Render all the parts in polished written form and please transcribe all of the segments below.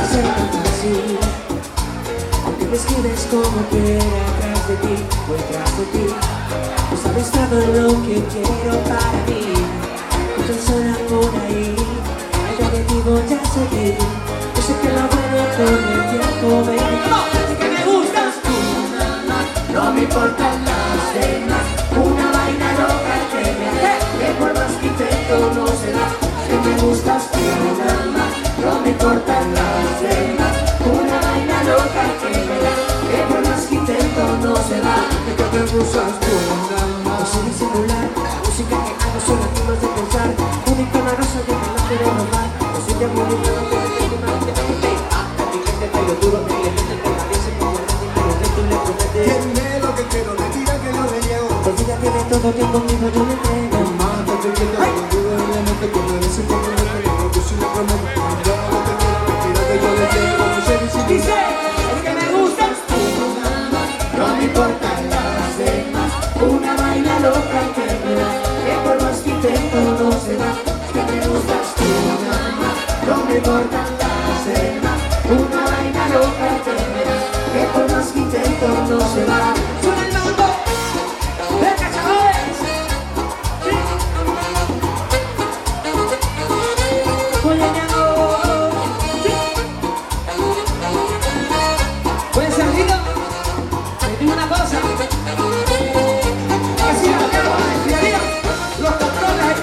ser tan fácil, aunque me escribes como quiera atrás de ti o detrás de ti. No sabes todo lo que quiero para mí. Tú sola por ahí, allá de ti voy a seguir. Yo sé que lo bueno con el tiempo vendrá. Que me gustas tú, no me importan las demás. Una vaina loca que me hace, que por más que intento no se da. Que me gustas tú, no me importan las demás. Una vaina loca que me da, que por más que intento no se da. Que me gustas tú, no sé disimular, la música que hago son lágrimas de pensar. Un icono rosa que me la quiero robar. No soy de bonita, no te dejes de mantenerte. A ti que te traigo duro, que le metes por la pieza como el rating, pero de tú le prometes. tiene lo que quiero, me tira que no le llego. Porque ella tiene todo, que conmigo yo le entrego. Mátate que te lo duro y le metes con el ese como le tengo. Yo sí le prometo, yo lo que quiero, me tira que yo le llego. No sé disimular. Dice, es que me gustas tú, no me importan las demás. Una vaina loca que me da, que por más que intento no se da. Es que me gustas tú, no me importan las demás. Una vaina loca que me da, que por más que intento no se da. ¡Suena el mambo! ¡Venga, chavales! ¡Sí! Oye, mi amor, ¡sí! Pues Sergito, te digo una cosa. Así la tengo, enfriaría los controles.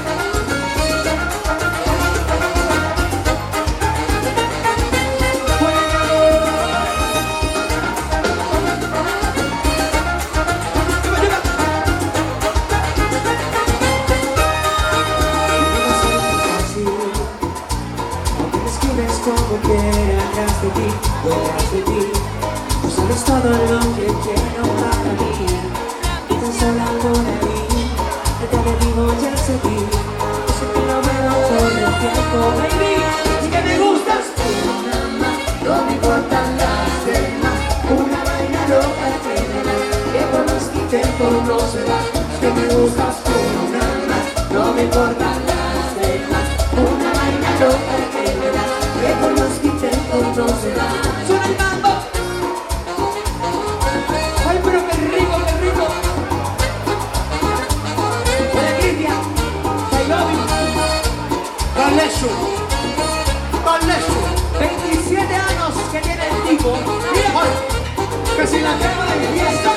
Como quiera atrás de ti, detrás de ti. Tú sabes todo lo que quiero para mí. Y tan sola por ahí, que te vivo ya seguir. Yo sé que lo veo por el tiempo, baby. Y que me gustas tú, no me importan las demás. Una vaina loca que me da, que por más que intento no se da. Que me gustas tú, no me importan las demás. Una vaina loca que me da, que por más que intento no se da. ¡Suena el mambo! ¡Ay, pero qué rico, qué rico! Hola, Cristian. I love you. Valeso. 27 años que tiene el tipo. Mira, que si la tengo de fiesta.